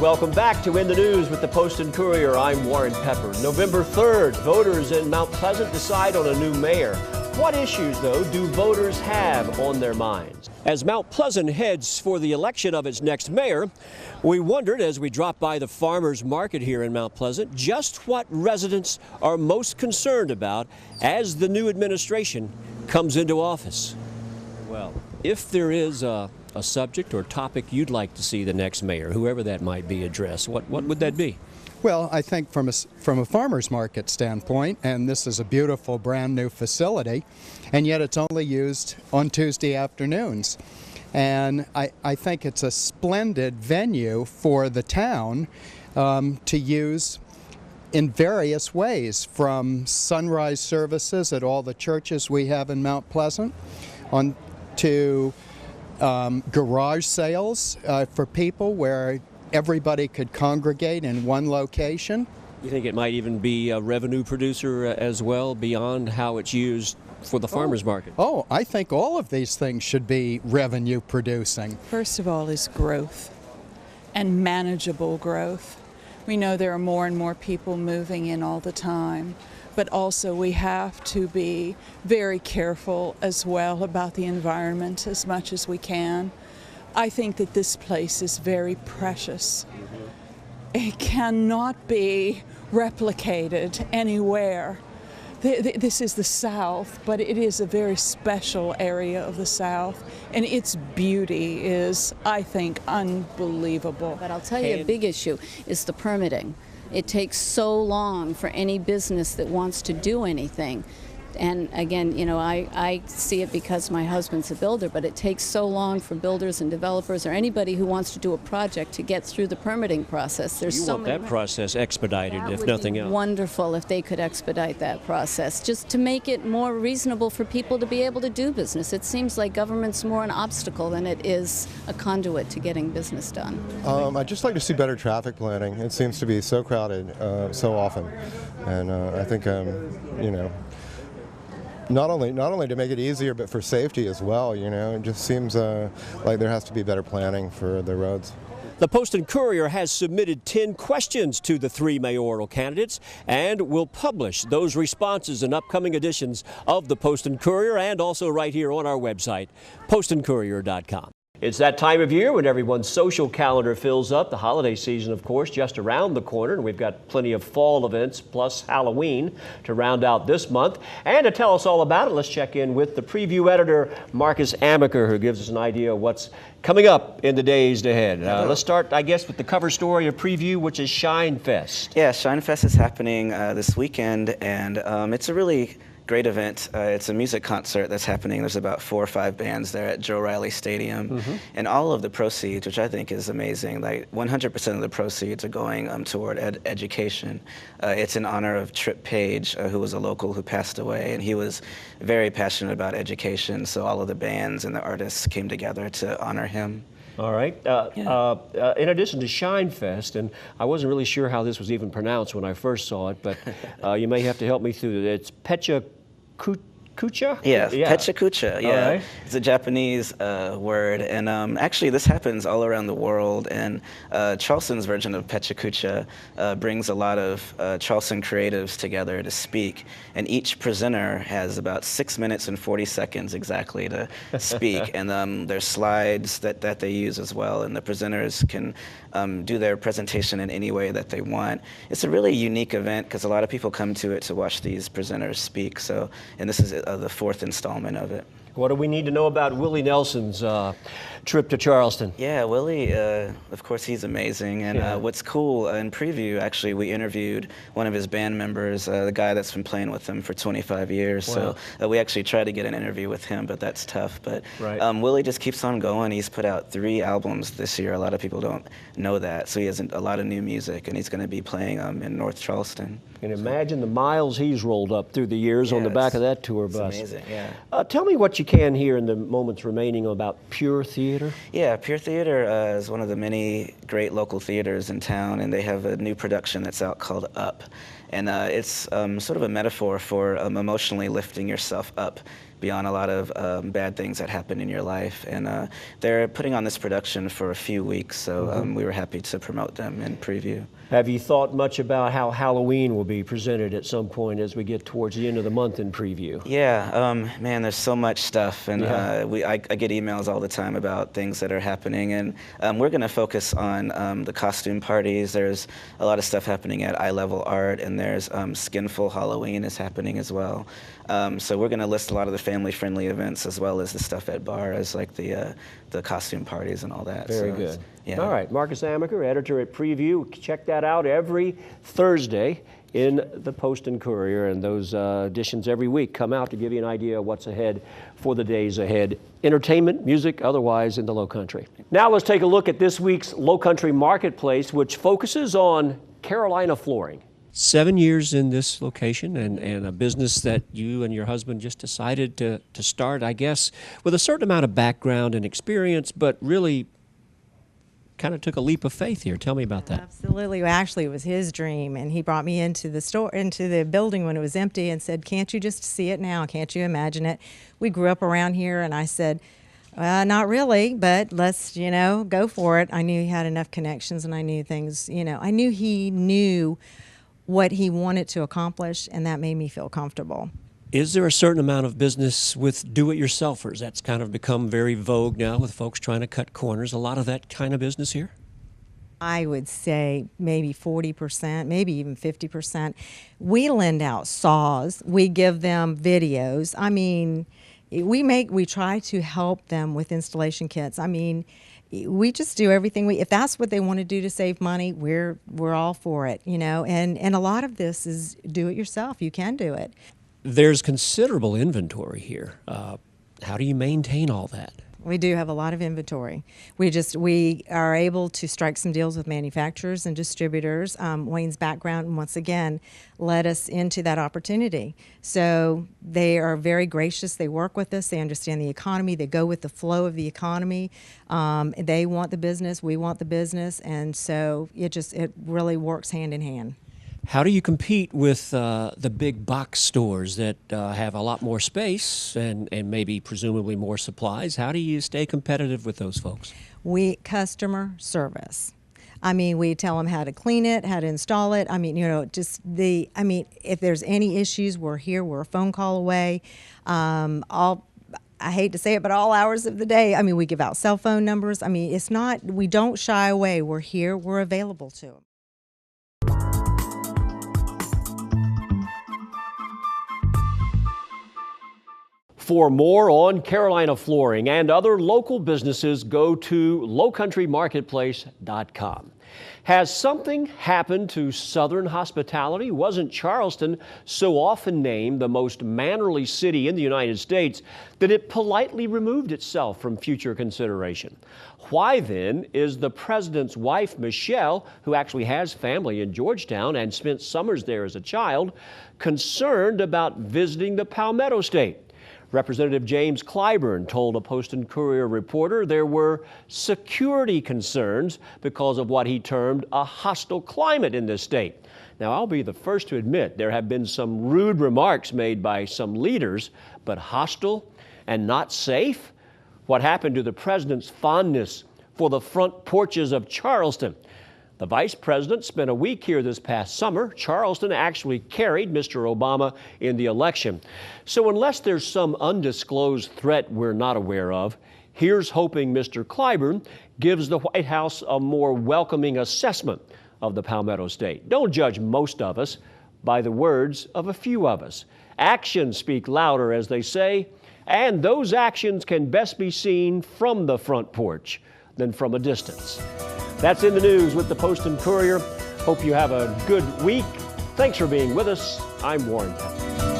welcome back to In the News with the Post and Courier. I'm Warren Pepper. November 3rd, voters in Mount Pleasant decide on a new mayor. What issues, though, do voters have on their minds? As Mount Pleasant heads for the election of its next mayor, we wondered as we dropped by the farmers market here in Mount Pleasant just what residents are most concerned about as the new administration comes into office. Well, if there is a subject or topic you'd like to see the next mayor, whoever that might be, address, what would that be? Well, I think from a farmer's market standpoint, and this is a beautiful brand new facility, and yet it's only used on Tuesday afternoons. And I think it's a splendid venue for the town to use in various ways, from sunrise services at all the churches we have in Mount Pleasant, on to garage sales for people where everybody could congregate in one location. You think it might even be a revenue producer as well, beyond how it's used for the farmers market? Oh, I think all of these things should be revenue producing. First of all is growth, and manageable growth. We know there are more and more people moving in all the time, but also we have to be very careful as well about the environment as much as we can. I think that this place is very precious. It cannot be replicated anywhere. This is the South, but it is a very special area of the South, and its beauty is, I think, unbelievable. But I'll tell you, a big issue is the permitting. It takes so long for any business that wants to do anything. And again, you know, I see it because my husband's a builder, but it takes so long for builders and developers or anybody who wants to do a project to get through the permitting process. There's you so want many that process expedited, that if would nothing be else. Wonderful if they could expedite that process, just to make it more reasonable for people to be able to do business. It seems like government's more an obstacle than it is a conduit to getting business done. I'd just like to see better traffic planning. It seems to be so crowded so often, and I think you know, not only to make it easier, but for safety as well. You know, it just seems like there has to be better planning for the roads. The Post and Courier has submitted 10 questions to the 3 mayoral candidates and will publish those responses in upcoming editions of the Post and Courier, and also right here on our website, postandcourier.com. It's that time of year when everyone's social calendar fills up. The holiday season, of course, just around the corner, and we've got plenty of fall events plus Halloween to round out this month. And to tell us all about it, let's check in with the preview editor, Marcus Amaker, who gives us an idea of what's coming up in the days ahead. Let's start, I guess, with the cover story of preview, which is Shine Fest. Yeah, Shine Fest is happening this weekend, and it's a really great event. It's a music concert that's happening. There's about 4 or 5 bands there at Joe Riley Stadium. And all of the proceeds, which I think is amazing, like 100% of the proceeds are going toward education. It's in honor of Trip Page, who was a local who passed away, and he was very passionate about education, so all of the bands and the artists came together to honor him. All right. In addition to Shine Fest, and I wasn't really sure how this was even pronounced when I first saw it, but you may have to help me through it. It's Pecha Kucha? Yeah, Pecha Kucha, yeah. Right. It's a Japanese word, and actually this happens all around the world, and Charleston's version of Pecha Kucha brings a lot of Charleston creatives together to speak, and each presenter has about 6 minutes and 40 seconds exactly to speak, and there's slides that they use as well, and the presenters can do their presentation in any way that they want. It's a really unique event because a lot of people come to it to watch these presenters speak, so, and this is the 4th installment of it. What do we need to know about Willie Nelson's trip to Charleston? Yeah, Willie, of course, he's amazing. And what's cool, in preview, actually, we interviewed one of his band members, the guy that's been playing with him for 25 years. Wow. So we actually tried to get an interview with him, but that's tough. But Willie just keeps on going. He's put out 3 albums this year. A lot of people don't know that. So he has a lot of new music, and he's going to be playing in North Charleston. And imagine the miles he's rolled up through the years on the back of that tour bus. It's amazing, yeah. Tell me what you can hear in the moments remaining about Pure Theater. Yeah, Pure Theater is one of the many great local theaters in town, and they have a new production that's out called Up. And it's sort of a metaphor for emotionally lifting yourself up beyond a lot of bad things that happen in your life. And they're putting on this production for a few weeks, so we were happy to promote them and preview. Have you thought much about how Halloween will be presented at some point as we get towards the end of the month in preview? Yeah, man, there's so much stuff, and I get emails all the time about things that are happening, and we're going to focus on the costume parties. There's a lot of stuff happening at Eye Level Art, and there's Skinful Halloween is happening as well. So we're going to list a lot of the family-friendly events as well as the stuff at bars, like the costume parties and all that. Very good. Yeah. All right, Marcus Amaker, editor at Preview. Check that out every Thursday in the Post and Courier, and those editions every week come out to give you an idea of what's ahead for the days ahead. Entertainment, music, otherwise in the Low Country. Now let's take a look at this week's Low Country Marketplace, which focuses on Carolina flooring. 7 years in this location, and a business that you and your husband just decided to start, I guess, with a certain amount of background and experience, but really kind of took a leap of faith here. Tell me about that. Absolutely. Well, actually, it was his dream, and he brought me into the store, into the building when it was empty, and said, "Can't you just see it now? Can't you imagine it?" We grew up around here, and I said, "Not really, but let's, go for it." I knew he had enough connections, and I knew things, I knew he knew what he wanted to accomplish, and that made me feel comfortable. Is there a certain amount of business with do-it-yourselfers? That's kind of become very vogue now with folks trying to cut corners. A lot of that kind of business here? I would say maybe 40%, maybe even 50%. We lend out saws. We give them videos. I mean, we try to help them with installation kits. I mean, we just do everything if that's what they want to do to save money, we're all for it, and a lot of this is do it yourself. You can do it. There's considerable inventory here. How do you maintain all that? We do have a lot of inventory. We are able to strike some deals with manufacturers and distributors. Wayne's background, once again, led us into that opportunity. So they are very gracious. They work with us. They understand the economy. They go with the flow of the economy. They want the business. We want the business. And so it really works hand in hand. How do you compete with the big box stores that have a lot more space and maybe presumably more supplies? How do you stay competitive with those folks? Customer service. I mean, we tell them how to clean it, how to install it. I mean, if there's any issues, we're here. We're a phone call away. I hate to say it, but all hours of the day. I mean, we give out cell phone numbers. I mean, we don't shy away. We're here. We're available to them. For more on Carolina flooring and other local businesses, go to lowcountrymarketplace.com. Has something happened to Southern hospitality? Wasn't Charleston so often named the most mannerly city in the United States that it politely removed itself from future consideration? Why then is the president's wife, Michelle, who actually has family in Georgetown and spent summers there as a child, concerned about visiting the Palmetto State? Representative James Clyburn told a Post and Courier reporter there were security concerns because of what he termed a hostile climate in this state. Now, I'll be the first to admit there have been some rude remarks made by some leaders, but hostile and not safe? What happened to the president's fondness for the front porches of Charleston? The vice president spent a week here this past summer. Charleston actually carried Mr. Obama in the election. So unless there's some undisclosed threat we're not aware of, here's hoping Mr. Clyburn gives the White House a more welcoming assessment of the Palmetto State. Don't judge most of us by the words of a few of us. Actions speak louder, as they say, and those actions can best be seen from the front porch than from a distance. That's in the news with the Post and Courier. Hope you have a good week. Thanks for being with us. I'm Warren Pepper.